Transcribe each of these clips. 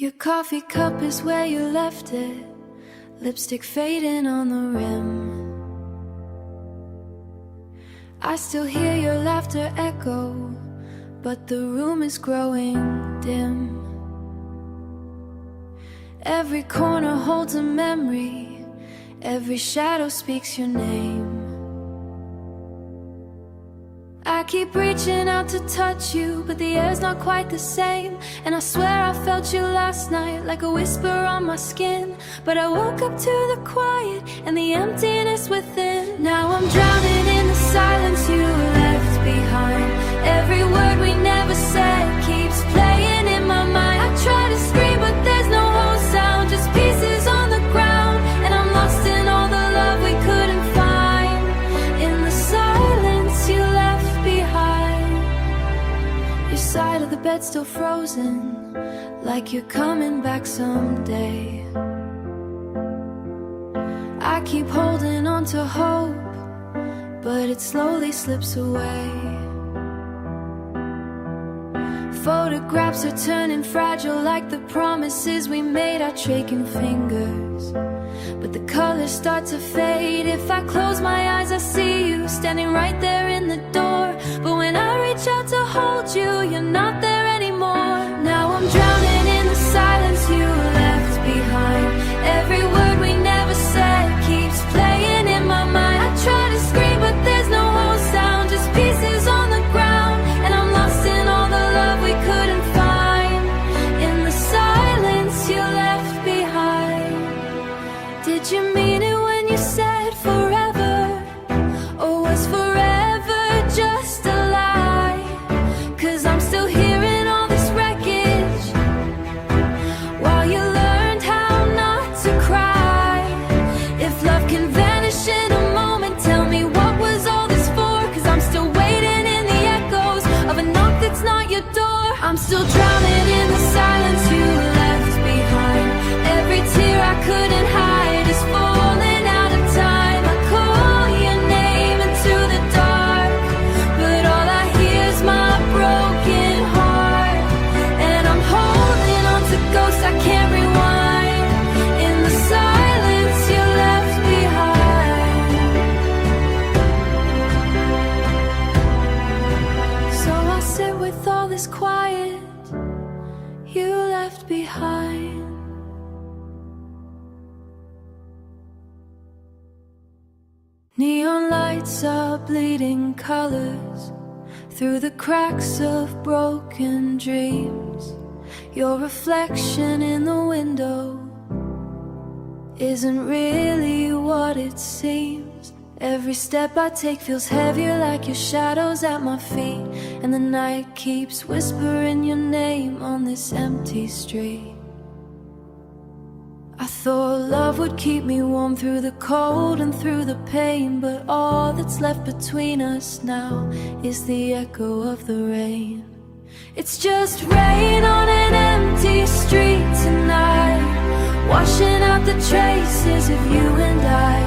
Your coffee cup is where you left it, lipstick fading on the rim. I still hear your laughter echo, but the room is growing dim. Every corner holds a memory, every shadow speaks your name. I keep reaching out to touch you, but the air's not quite the same. And I swear I felt you last night, like a whisper on my skin. But I woke up to the quiet and the emptiness within. Now I'm drowning in the silence you left behind. Every word we never said keeps playing in my mind. I try to scream but there's no whole sound, just pieces on the ground. And I'm lost in all the love we couldn't find. In the silence you left behind. Your side of the bed still frozen, like you're coming back someday. I keep holding on to hope, but it slowly slips away. Photographs are turning fragile, like the promises we made our shaking fingers. But the colors start to fade. If I close my eyes I see you standing right there in the door. But when I reach out to hold you, you're not there anymore. Now I'm drowning in the silence you left behind. Every word we never said keeps playing in my mind. I try to scream but there's no whole sound, just pieces on the ground. And I'm lost in all the love we couldn't find. In the silence you left behind. Did you mean it when you said forever? Or was forever just a lie? 'Cause I'm still hearing all this wreckage, while you learned how not to cry. If love can vanish in a moment, tell me what was all this for? 'Cause I'm still waiting in the echoes of a knock that's not your door. I'm still drowning in the silence you left behind. Every tear I couldn't hide is falling out of time. I call your name into the dark, but all I hear is my broken heart. And I'm holding on to ghosts I can't rewind. In the silence you left behind. So I sit with all this quiet you left behind. Neon lights are bleeding colors through the cracks of broken dreams. Your reflection in the window isn't really what it seems. Every step I take feels heavier, like your shadows at my feet. And the night keeps whispering your name on this empty street. I thought love would keep me warm through the cold and through the pain. But all that's left between us now is the echo of the rain. It's just rain on an empty street tonight, washing out the traces of you and I.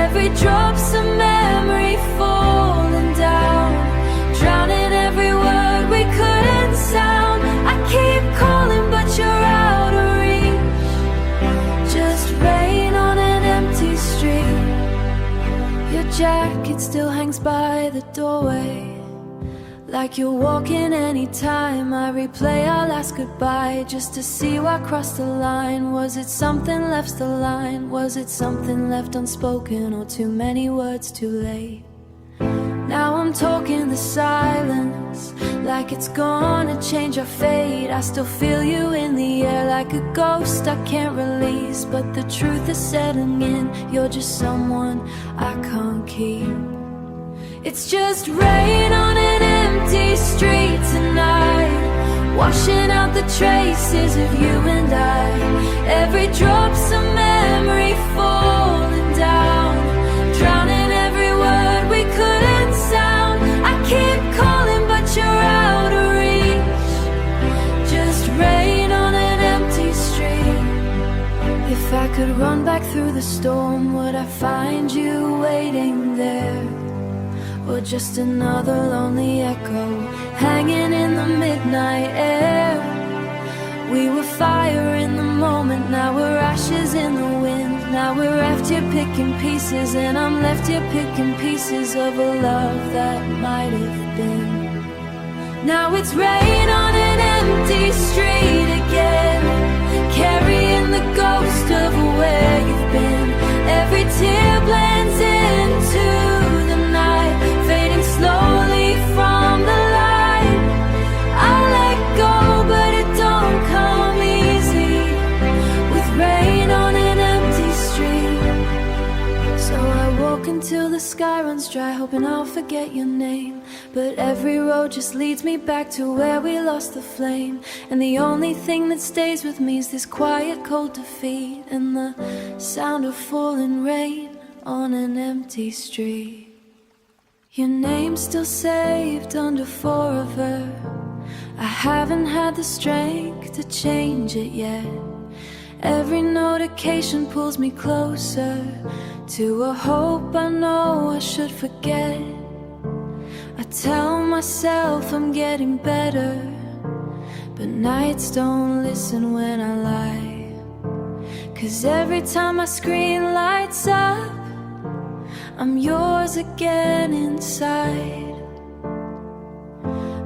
Every drop's a memory falling down, drowning every word we couldn't sound. I keep calling but you're out of reach. Just rain on an empty street. Your jacket still hangs by the doorway, like you're walking anytime. I replay our last goodbye just to see what crossed the line. Was it something left the line? Was it something left unspoken, or too many words too late? Now I'm talking the silence, like it's gonna change our fate. I still feel you in the air like a ghost I can't release. But the truth is setting in, you're just someone I can't keep. It's just rain on an empty street tonight, washing out the traces of you and I. Every drop's a memory falling down, drowning every word we couldn't sound. I keep calling but you're out of reach. Just rain on an empty street. If I could run back through the storm, would I find you waiting there? Or just another lonely echo hanging in the midnight air? We were fire in the moment, now we're ashes in the wind. Now we're left here picking pieces, and I'm left here picking pieces of a love that might have been. Now it's rain on an empty street again, carrying the ghost of where you've been. Every tear blends into the night, fading slowly from the light. I'll let go, but it don't come easy, with rain on an empty street. So I walk until the sky runs dry, hoping I'll forget your name. But every road just leads me back to where we lost the flame. And the only thing that stays with me is this quiet cold defeat, and the sound of falling rain on an empty street. Your name's still saved under forever. I haven't had the strength to change it yet. Every notification pulls me closer to a hope I know I should forget. I tell myself I'm getting better, but nights don't listen when I lie. 'Cause every time my screen lights up, I'm yours again inside.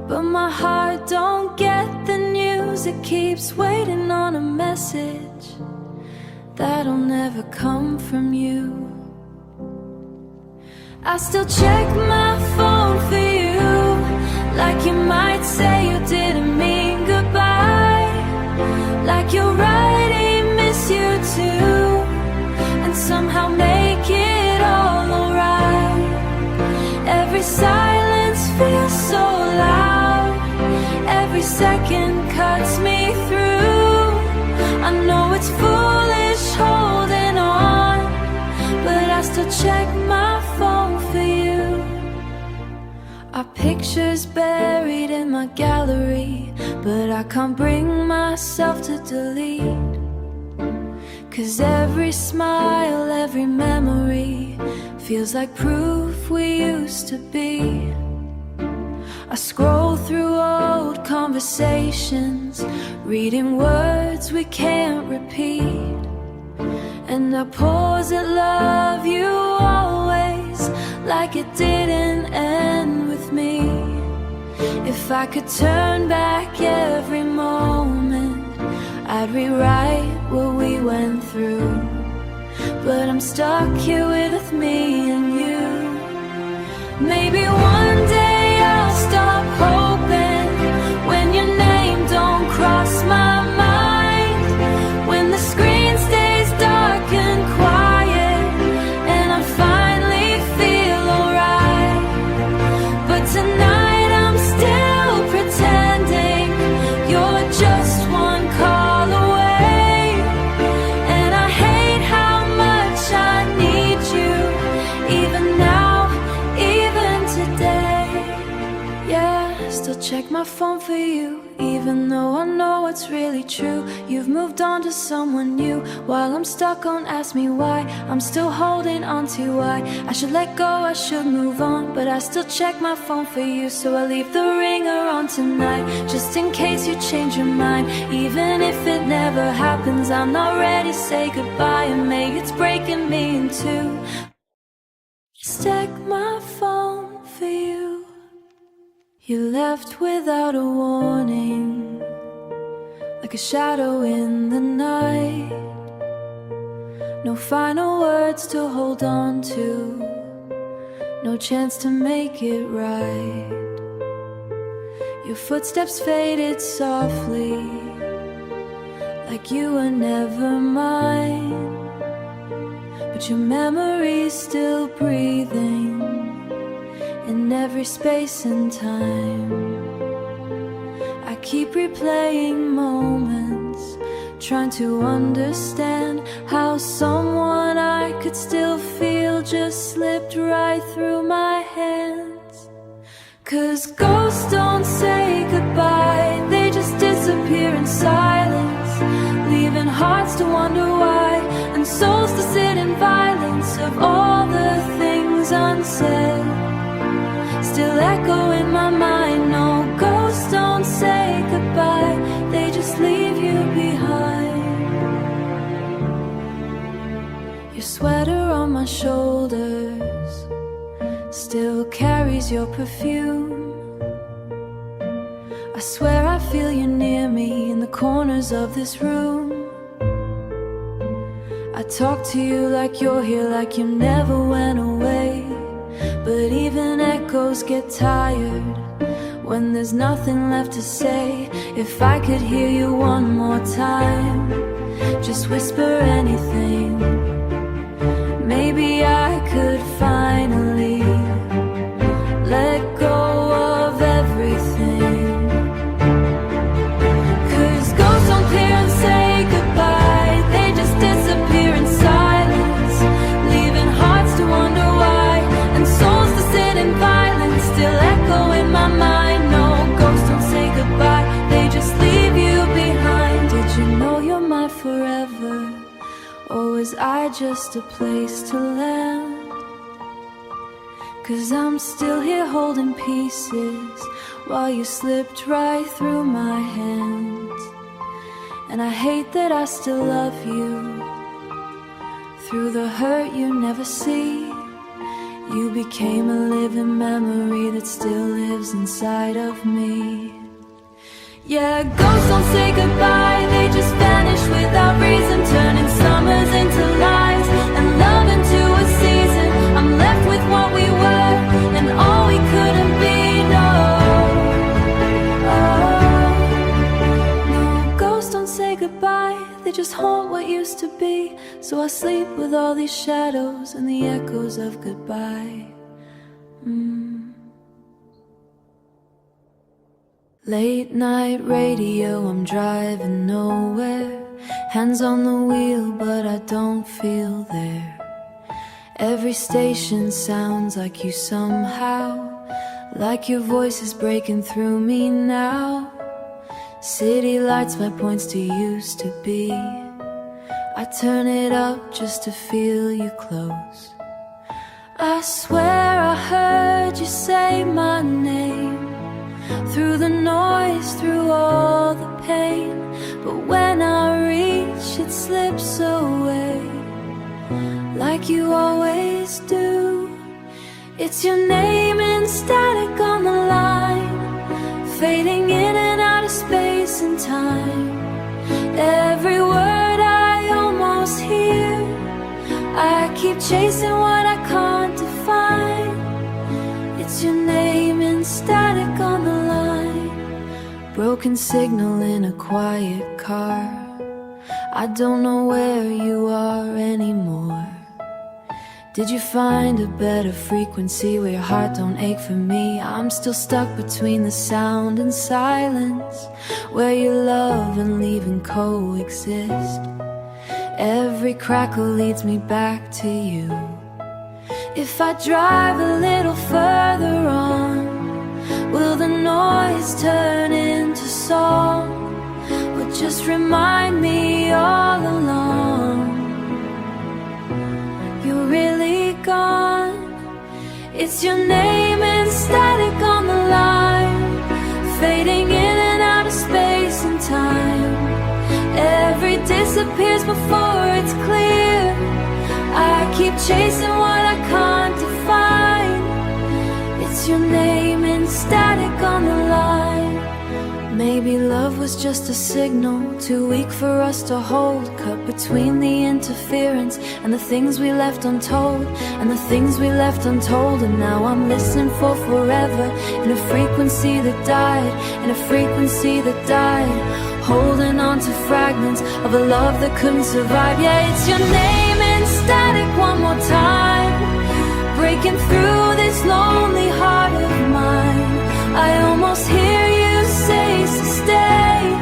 But my heart don't get the news, it keeps waiting on a message that'll never come from you. I still check my phone for you, like you might say you didn't mean goodbye, like you're writing miss you too, and somehow make it all alright. Every silence feels so loud, every second cuts me through. I know it's foolish holding on, but I still check my phone for you. Our pictures buried in my gallery, but I can't bring myself to delete. 'Cause every smile, every memory feels like proof we used to be. I scroll through old conversations, reading words we can't repeat. And I pause at love you always, like it didn't end with me. If I could turn back every moment, I'd rewrite what we went through. But I'm stuck here with me and you. Maybe one day I'll stop hoping when your name don't cross my mind, when the screen stays dark and quiet, and I finally feel alright. But tonight I'm still pretending you're just one call away, and I hate how much I need you, even now, even today. Yeah, still check my phone for you, even though I know it's really true. You've moved on to someone new, while I'm stuck on ask me why. I'm still holding on to why I should let go, I should move on, but I still check my phone for you. So I leave the ringer on tonight, just in case you change your mind. Even if it never happens, I'm not ready to say goodbye, and maybe it's breaking me in two. Check my phone for you. You left without a warning, like a shadow in the night. No final words to hold on to, no chance to make it right. Your footsteps faded softly, like you were never mine. But your memory's still breathing in every space and time. I keep replaying moments, trying to understand how someone I could still feel just slipped right through my hands. 'Cause ghosts don't say goodbye, they just disappear in silence, leaving hearts to wonder why, and souls to sit in violence of all the things unsaid. Still echo in my mind, no, ghosts don't say goodbye, they just leave you sweater on my shoulders still carries your perfume. I swear I feel you near me in the corners of this room. I talk to you like you're here, like you never went away. But even echoes get tired when there's nothing left to say. If I could hear you one more time, just whisper anything, maybe I could finally let go of everything. 'Cause ghosts don't appear and say goodbye, they just disappear in silence, leaving hearts to wonder why, and souls to sit in violence, still echo in my mind. No, ghosts don't say goodbye, they just leave you behind. Did you know you're my forever, or was I just a place to land? 'Cause I'm still here holding pieces while you slipped right through my hands. And I hate that I still love you through the hurt you never see. You became a living memory that still lives inside of me. Yeah, ghosts don't say goodbye, they just vanish without reason, turning summers into lies and love into a season. I'm left with what we were and all we couldn't be. No, oh, no, ghosts don't say goodbye, they just haunt what used to be. So I sleep with all these shadows and the echoes of goodbye. Late night radio, I'm driving nowhere, hands on the wheel but I don't feel there. Every station sounds like you somehow, like your voice is breaking through me now. City lights, my points to used to be, I turn it up just to feel you close. I swear I heard you say my name through the noise, through all the pain. But when I reach, it slips away, like you always do. It's your name in static on the line, fading in and out of space and time. Every word I almost hear, I keep chasing what I can't define. It's your name in static on the line, broken signal in a quiet car. I don't know where you are anymore. Did you find a better frequency where your heart don't ache for me? I'm still stuck between the sound and silence, where your love and leaving coexist. Every crackle leads me back to you. If I drive a little further on, will the noise turn into song, or just remind me all along you're really gone? It's your name in static on the line, fading in and out of space and time. Every disappears before it's clear, I keep chasing what I can't define. It's your name in static on the line. Maybe love was just a signal, too weak for us to hold, cut between the interference and the things we left untold, and the things we left untold. And now I'm listening for forever in a frequency that died, in a frequency that died, holding on to fragments of a love that couldn't survive. Yeah, it's your name in static one more time, breaking through this lonely heart of mine. I almost hear you say sustain,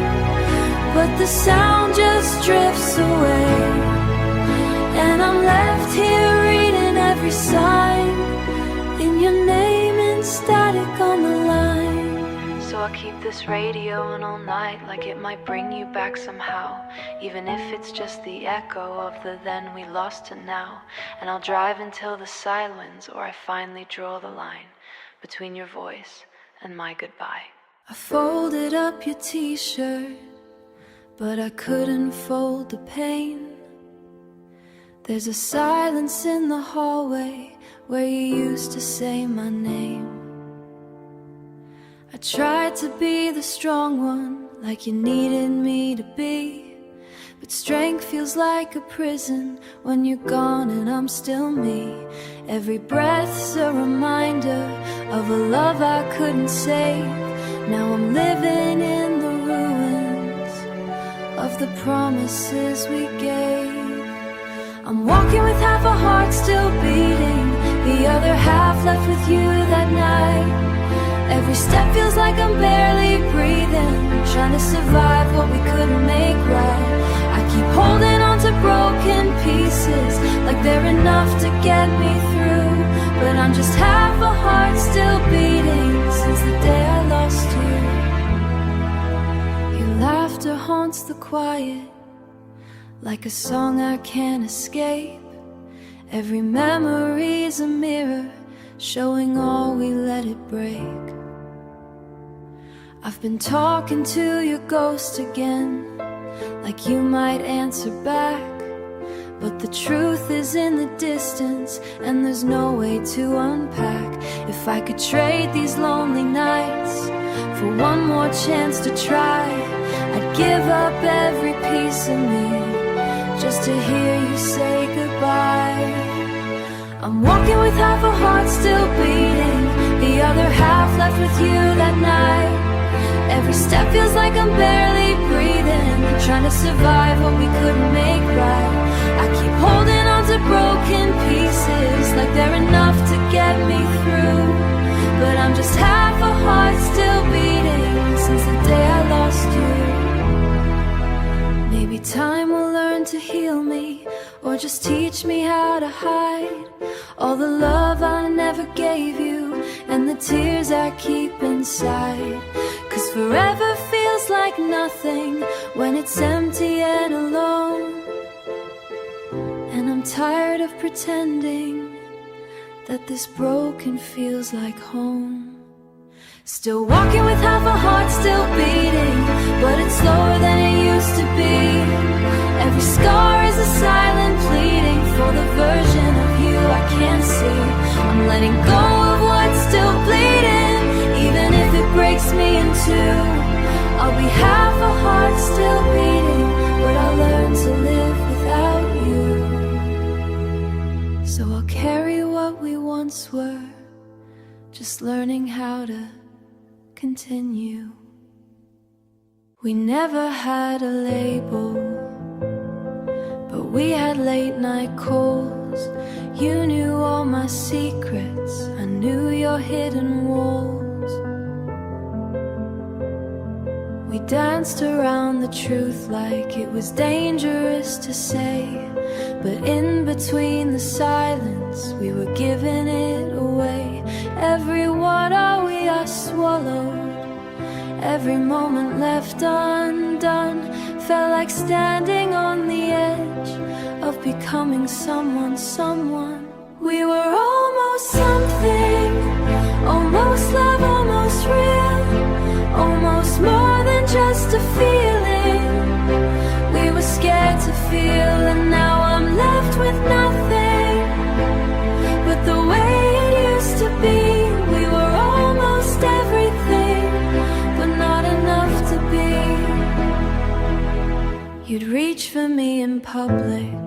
but the sound just drifts away, and I'm left here reading every sign in your name in static on the line. So I'll keep this radio on all night, like it might bring you back somehow, even if it's just the echo of the then we lost to now. And I'll drive until the silence, or I finally draw the line between your voice and my goodbye. I folded up your t-shirt, but I couldn't fold the pain. There's a silence in the hallway where you used to say my name. I tried to be the strong one, like you needed me to be, but strength feels like a prison when you're gone and I'm still me. Every breath's a reminder of a love I couldn't save. Now I'm living in the ruins of the promises we gave. I'm walking with half a heart still beating, the other half left with you that night. Every step feels like I'm barely breathing, trying to survive what we couldn't make right. I keep holding on to broken pieces, like they're enough to get me through, but I'm just half a heart still beating since the day I lost you. Your laughter haunts the quiet, like a song I can't escape. Every memory's a mirror, showing all we let it break. I've been talking to your ghost again, like you might answer back, but the truth is in the distance, and there's no way to unpack. If I could trade these lonely nights for one more chance to try, I'd give up every piece of me just to hear you say goodbye. I'm walking with half a heart still beating, the other half left with you that night. Every step feels like I'm barely breathing, trying to survive what we couldn't make right. I keep holding on to broken pieces, like they're enough to get me through, but I'm just half a heart still beating since the day I lost you. Maybe time will learn to heal me, or just teach me how to hide all the love I never gave you and the tears I keep inside. 'Cause forever feels like nothing when it's empty and alone, and I'm tired of pretending that this broken feels like home. Still walking with half a heart still beating, but it's slower than it used to be. Every scar is a silent pleading for the version of you I can't see. I'm letting go of what's still bleeding, even if it breaks me in two. I'll be half a heart still beating, but I'll learn to live without you. So I'll carry what we once were, just learning how to continue. We never had a label, but we had late night calls. You knew all my secrets, I knew your hidden walls. We danced around the truth like it was dangerous to say, but in between the silence we were giving it away. Every what are we I swallowed, every moment left undone felt like standing on the edge of becoming someone. We were almost something, almost love, almost real, almost more than just a feeling. We were scared to feel, and now I'm left with nothing but the way it used to be. We were almost everything, but not enough to be. You'd reach for me in public,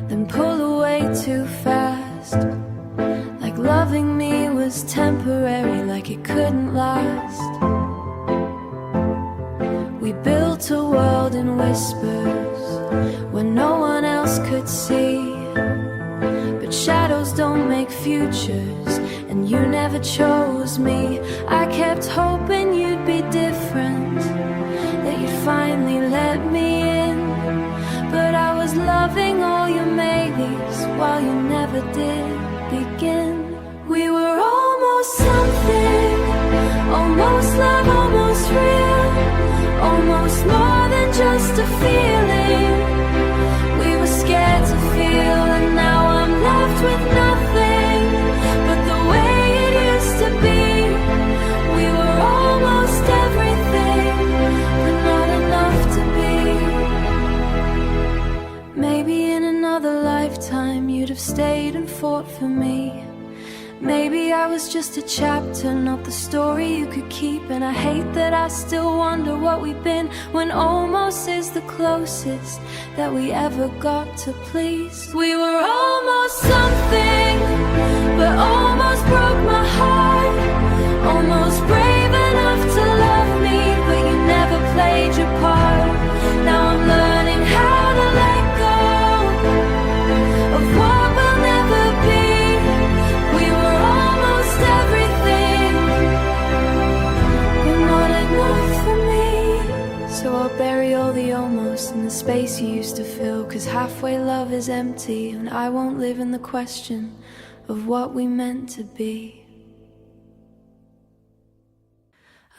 then pull away too fast, like loving me was temporary, like it couldn't last. We built a world in whispers when no one else could see, but shadows don't make futures, and you never chose me. I kept hoping you'd be different, that you'd finally let me in, but I was loving all your maybes while you never did begin. We were almost something, almost love, almost real, almost more than just a feeling. We were scared to feel, and now I'm left with nothing but the way it used to be. We were almost everything, but not enough to be. Maybe in another life stayed and fought for me. Maybe I was just a chapter, not the story you could keep. And I hate that I still wonder what we've been, when almost is the closest that we ever got to please. We were almost something, but almost broke my heart. Almost brave enough to love me, but you never played your part. Now I'm learning how to let go of what will never be. We were almost everything, but not enough for me. So I'll bury all the almost in the space you used to fill, 'cause halfway love is empty, and I won't live in the question of what we meant to be.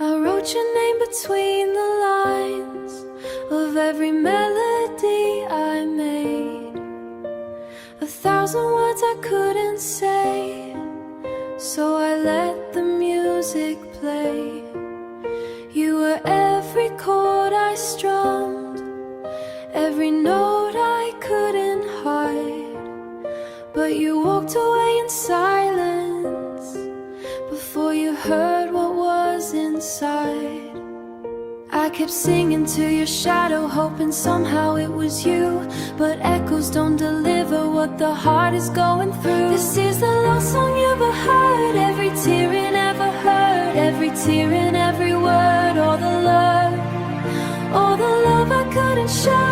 I wrote your name between the lines of every melody I made. 1,000 words I couldn't say, so I let the music play. You were every chord I strummed, every note I couldn't hide. But you walked away in silence before you heard what was inside. I kept singing to your shadow, hoping somehow it was you. But echoes don't deliver what the heart is going through. This is the last song you ever heard, every tear in ever heard, every tear in every word. All the love I couldn't show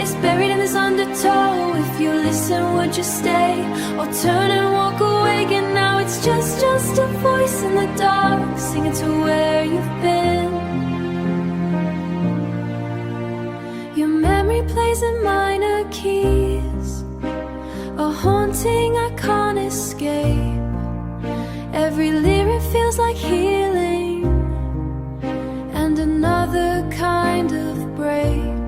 is buried in this undertow. If you listen, would you stay or turn and walk away? And now it's just a voice in the dark, singing to where you've been. Your memory plays in minor keys, a haunting I can't escape. Every lyric feels like healing, and another kind of break.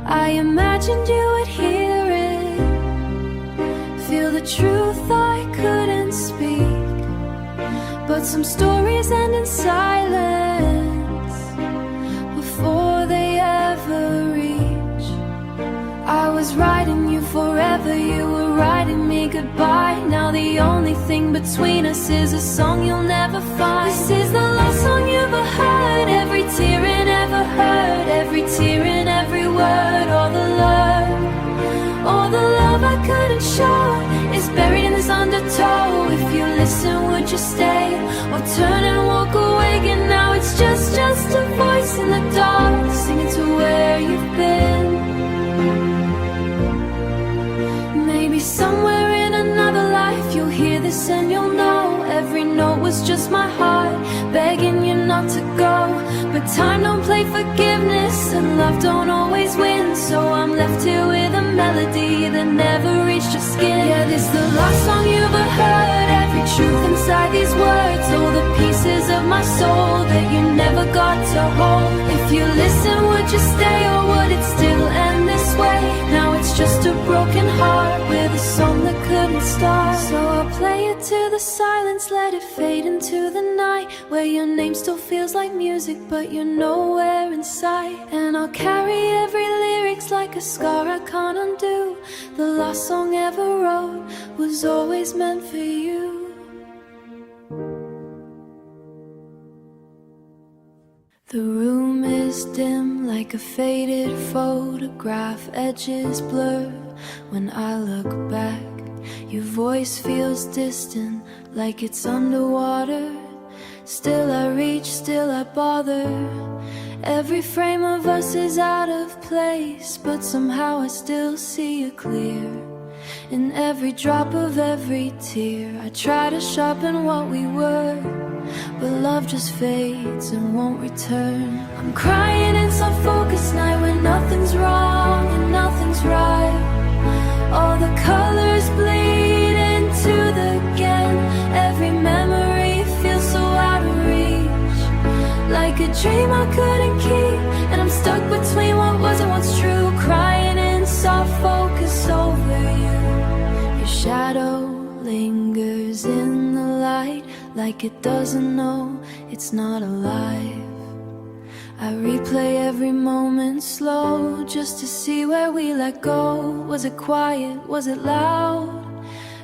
I imagined you would hear it, feel the truth I couldn't speak. But some stories end in silence before they ever reach. I was writing you forever, you were writing me goodbye. Now the only thing between us is a song you'll never find. This is the last song you ever heard, every tear in ever heard, every tear in every word. All the love I couldn't show is buried in this undertow. If you listen, would you stay or turn and walk away? And now it's just a voice in the dark, singing to where you've been. Maybe somewhere in another life you'll hear this and you'll know every note was just my heart begging you not to go. But time don't play forgiveness, and love don't always win. So I'm left here with a melody that never reached your skin. Yeah, this the last song you ever heard, every truth inside these words, all the pieces of my soul that you never got to hold. If you listen, would you stay or would it still end this way? Now it's just a broken heart with a song that couldn't start. So I'll play it to the silence, let it fade into the night, where your name still feels like music but you're nowhere in sight. And I'll carry every lyrics like a scar I can't undo. The last song ever wrote was always meant for you. The room is dim like a faded photograph, edges blur when I look back. Your voice feels distant like it's underwater. Still I reach, still I bother. Every frame of us is out of place, but somehow I still see you clear. In every drop of every tear, I try to sharpen what we were, but love just fades and won't return. I'm crying in some focused night when nothing's wrong and nothing's right. All the colors bleed into the again. Every memory feels so out of reach, like a dream I couldn't keep. And I'm stuck between what was and what's true, crying in soft focus over you. Your shadow lingers in the light, like it doesn't know it's not alive. I replay every moment slow, just to see where we let go. Was it quiet? Was it loud?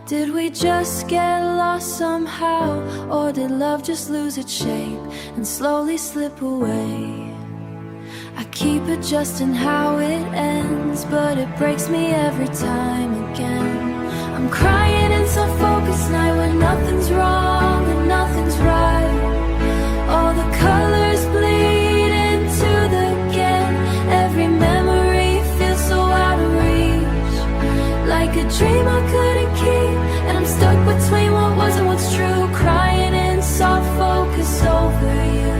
Did we just get lost somehow? Or did love just lose its shape and slowly slip away? I keep adjusting how it ends, but it breaks me every time again. I'm crying in some focused night when nothing's wrong and nothing's right. All the colors bleed into the again. Every memory feels so out of reach, like a dream I couldn't keep. And I'm stuck between what was and what's true, crying in soft focus over you.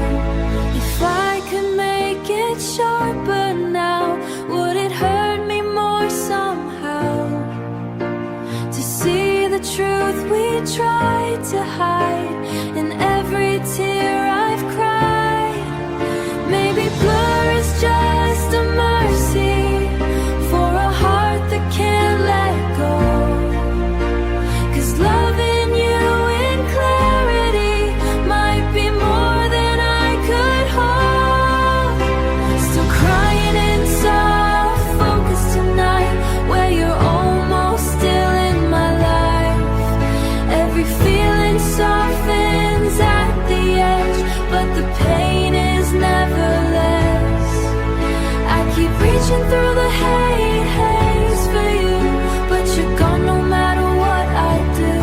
If I could make it sharper now, would it hurt me more somehow? To see the truth we tried to hide in every tear I've cried. Maybe blur is just a mercy for a heart that can't let go. 'Cause loving you in clarity might be more than I could hold. Still crying in soft focus tonight, where you're almost still in my life. Every feeling softens at the edge, but the pain is never less. I keep reaching through the haze for you, but you're gone no matter what I do.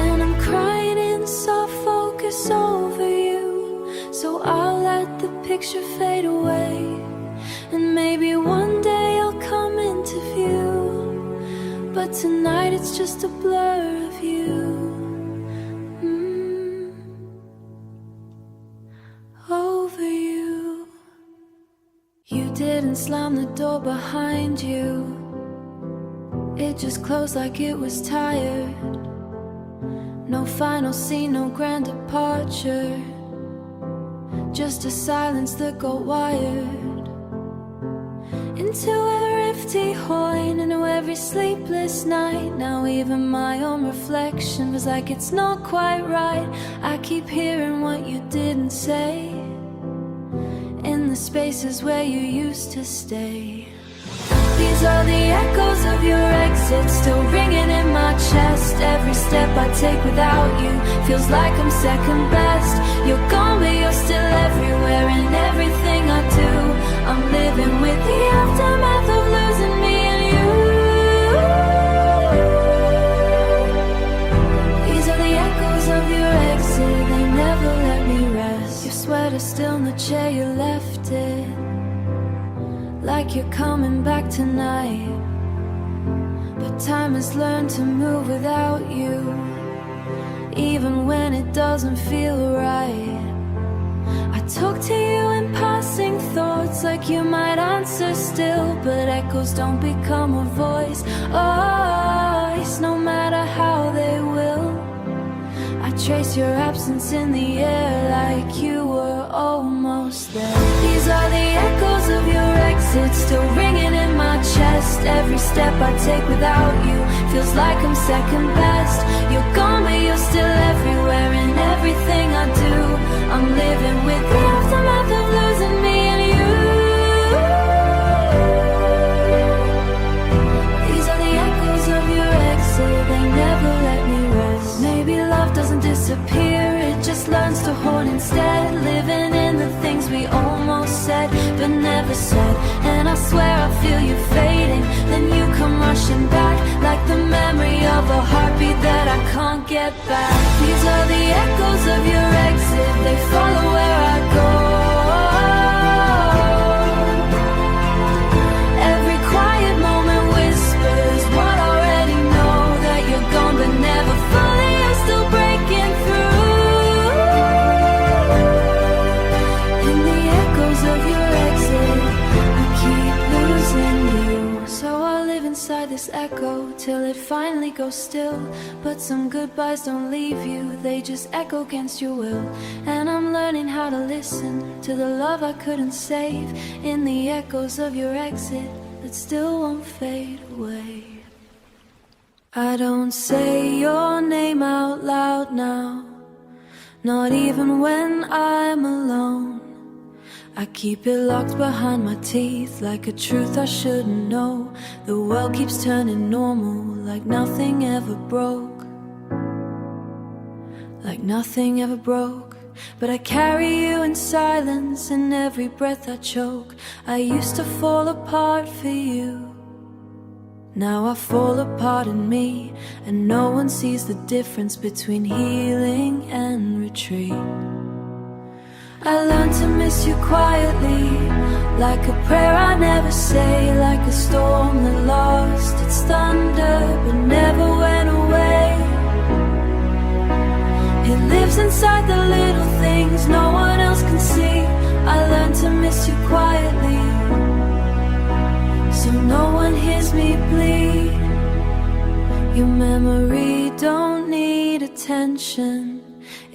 And I'm crying in soft focus over you, so I'll let the picture fade away. And maybe one day I'll come into view, but tonight it's just a blur of you. Over you. You didn't slam the door behind you, it just closed like it was tired. No final scene, no grand departure, just a silence that got wired. Into every empty horn, into every sleepless night. Now even my own reflection was like it's not quite right. I keep hearing what you didn't say in the spaces where you used to stay. These are the echoes of your exit, still ringing in my chest. Every step I take without you feels like I'm second best. You're gone but you're still everywhere in everything I do. I'm living with the aftermath of losing me and you. These are the echoes of your exit, they never let me rest. Your sweater still in the chair, you left it like you're coming back tonight. But time has learned to move without you, even when it doesn't feel right. I talk to you in passing thoughts, like you might answer still, but echoes don't become a voice. Oh, it's no matter how they will. I trace your absence in the air like you were almost there. These are the echoes of your exit, still ringing in my chest. Every step I take without you feels like I'm second best. You're gone but you're still everywhere in everything I do. I'm living with the aftermath of losing me and you. These are the echoes of your exit, they never let me rest. Maybe love doesn't disappear, it just learns to hold instead. Living in the things we almost said but never said. And I swear I feel you fading, then you come rushing back, like the memory of a heartbeat that I can't get back. These are the echoes of your exit, they follow where I go. Every quiet moment whispers what I already know, that you're gone but never fully, you're still breaking through. In the echoes of your exit, I keep losing you. So I'll live inside this echo till it finally goes still. But some goodbyes don't leave you, they just echo against your will. And I'm learning how to listen to the love I couldn't save, in the echoes of your exit that still won't fade away. I don't say your name out loud now, not even when I'm alone. I keep it locked behind my teeth, like a truth I shouldn't know. The world keeps turning normal, like nothing ever broke. Like nothing ever broke. But I carry you in silence in every breath I choke. I used to fall apart for you. Now I fall apart in me, and no one sees the difference between healing and retreat. I learned to miss you quietly, like a prayer I never say, like a storm that lost its thunder but never went away. It lives inside the little things no one else can see. I learned to miss you quietly, so no one hears me bleed. Your memory don't need attention,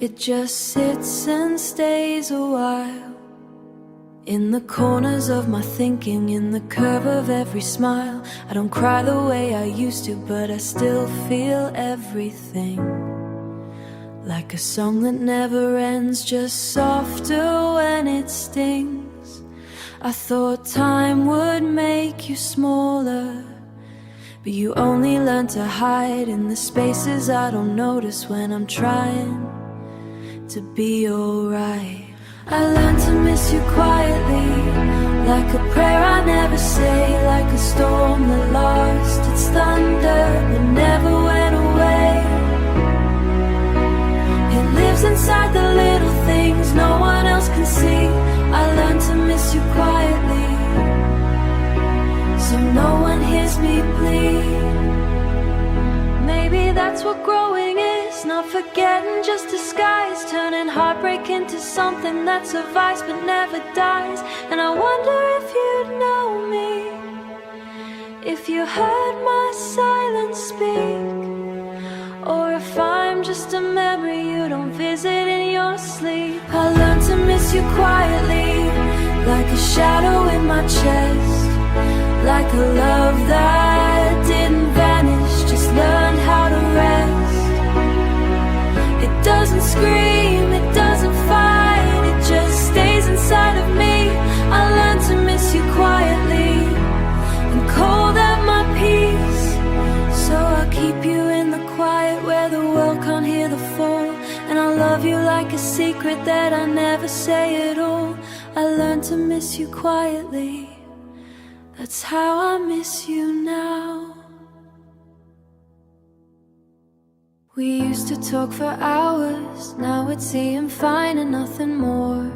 it just sits and stays a while. In the corners of my thinking, in the curve of every smile. I don't cry the way I used to, but I still feel everything. Like a song that never ends, just softer when it stings. I thought time would make you smaller, but you only learn to hide in the spaces I don't notice when I'm trying to be alright. I learned to miss you quietly, like a prayer I never say, like a storm that lost its thunder but never went away. It lives inside the little things no one else can see. I learned to miss you quietly, so no one hears me bleed. Maybe that's what growing is, not forgetting, just disguise, turning heartbreak into something that survives but never dies. And I wonder if you'd know me, if you heard my silence speak, or if I'm just a memory you don't visit in your sleep. I learned to miss you quietly, like a shadow in my chest, like a love that didn't vanish, just learned how to rest. It doesn't scream, it doesn't fight, it just stays inside of me. I learned to miss you quietly and cold at my peace, so I'll keep you in the quiet where the world can't hear the fall. And I'll love you like a secret that I never say at all. I learned to miss you quietly, that's how I miss you now. We used to talk for hours, now it's seeing fine and nothing more.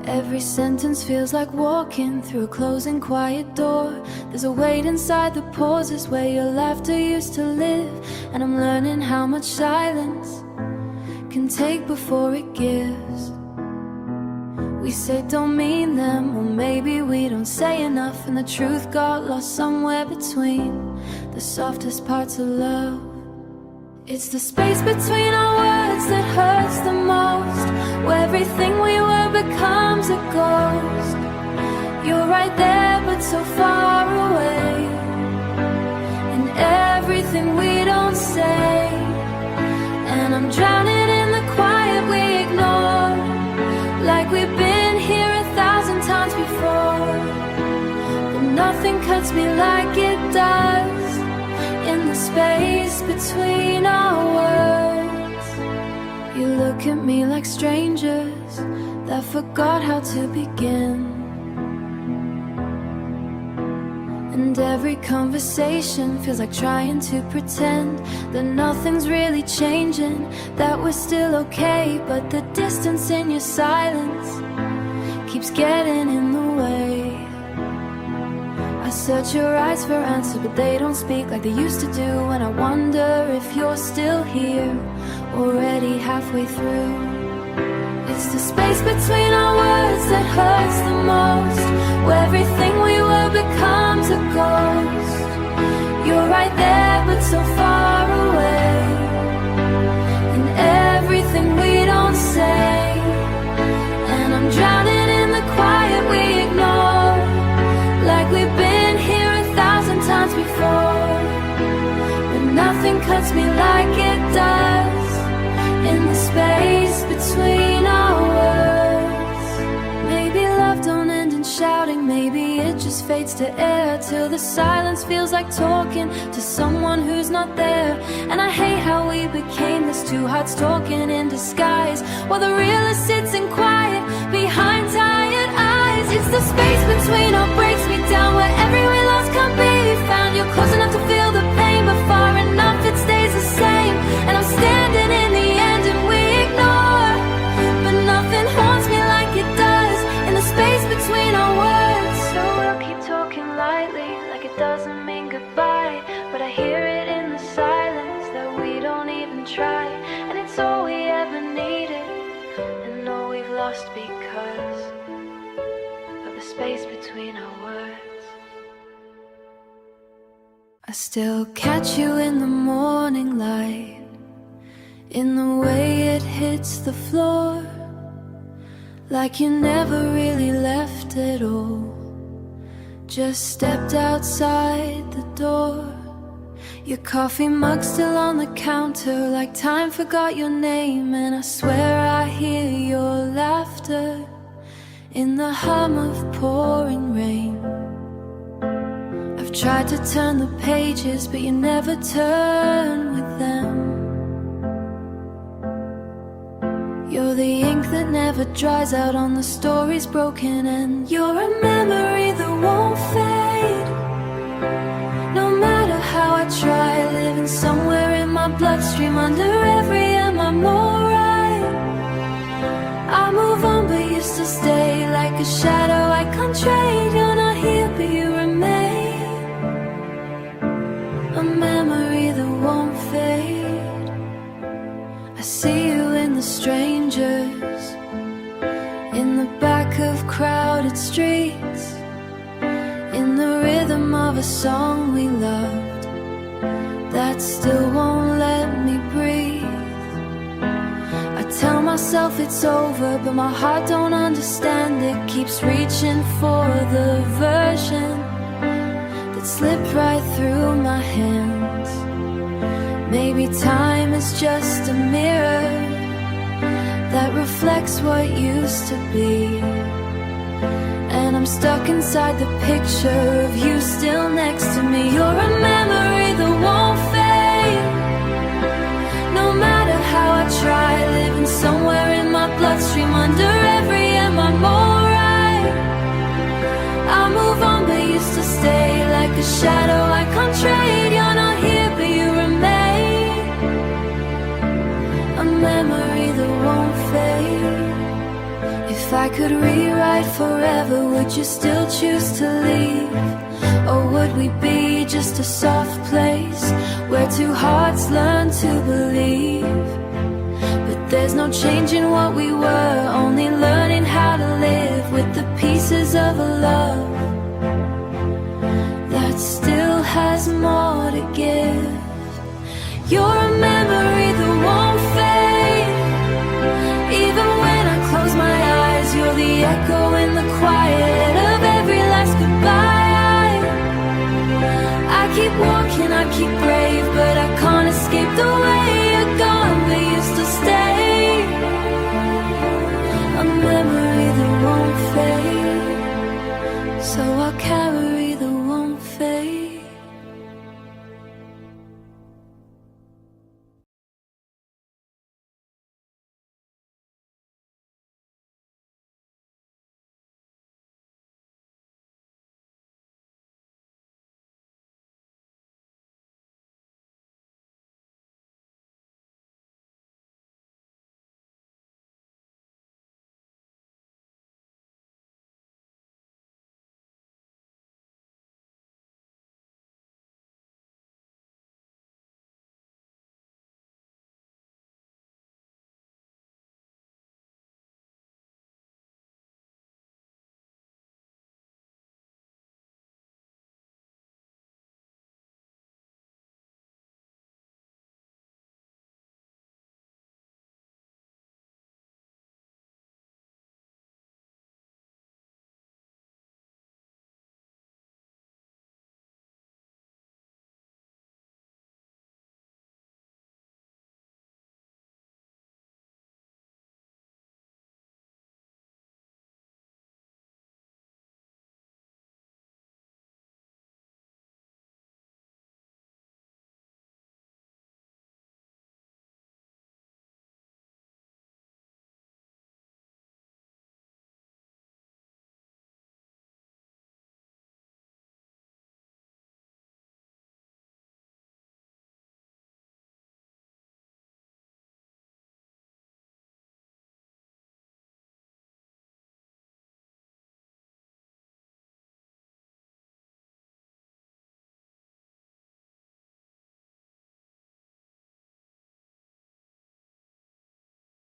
Every sentence feels like walking through a closing quiet door. There's a weight inside the pauses where your laughter used to live. And I'm learning how much silence can take before it gives. We say don't mean them, or maybe we don't say enough, and the truth got lost somewhere between the softest parts of love. It's the space between our words that hurts the most, where everything we were becomes a ghost. You're right there but so far away, and everything we don't say. And I'm drowning in the quiet we ignore, like we've been here 1,000 times before. But nothing cuts me like it does in the space between our words. You look at me like strangers that forgot how to begin, and every conversation feels like trying to pretend that nothing's really changing, that we're still okay. But the distance in your silence keeps getting in the way. I search your eyes for answers, but they don't speak like they used to do. And I wonder if you're still here, already halfway through. It's the space between our words that hurts the most, where everything we were becomes a ghost. You're right there but so far away, and everything we don't say. And I'm drowning in the quiet we ignore, like we've been here 1,000 times before. But nothing cuts me like it does in the space between our words. starting, maybe it just fades to air, till the silence feels like talking to someone who's not there. And I hate how we became this two hearts talking in disguise, while the realist sits in quiet behind tired eyes. It's the space between our breaks me down, where every way lost can't be found. You're close enough to feel the pain, but far enough it stays the same. And I'm standing in the end and we ignore, but nothing haunts me like it does in the space between our words. So we'll keep talking lightly, like it doesn't mean goodbye, but I hear it in the silence that we don't even try. And it's all we ever needed, and all we've lost because of the space between our words. I still catch you in the morning light, in the way it hits the floor, like you never really left at all, just stepped outside the door. Your coffee mug still on the counter, like time forgot your name. And I swear I hear your laughter in the hum of pouring rain. I've tried to turn the pages, but you never turn with them. You're the ink that never dries out on the story's broken end. You're a memory that won't fade, no matter how I try. Living somewhere in my bloodstream, under every am I'm alright. I move on but you still stay, like a shadow I can't trade. You're not here but you remain, a memory that won't fade. I see you in the strangers, in the back of crowded streets, in the rhythm of a song we loved that still won't let me breathe. I tell myself it's over, but my heart don't understand. It keeps reaching for the version that slipped right through my hands. Maybe time is just a mirror that reflects what used to be, and I'm stuck inside the picture of you still next to me. You're a memory that won't fade, no matter how I try. Living somewhere in my bloodstream, under every am I'm alright. I move on but you still stay, like a shadow I can't trade. You're not here but you remain, a memory that won't fade. If I could rewrite forever, would you still choose to leave? Or would we be just a soft place where two hearts learn to believe? But there's no changing what we were, only learning how to live with the pieces of a love that still has more to give. You're a memory that won't fade, even when I close my eyes. You're the echo in the quiet of every last goodbye. I keep walking, I keep brave, but I can't escape the way you're gone, but you still stay, a memory that won't fade. So I'll carry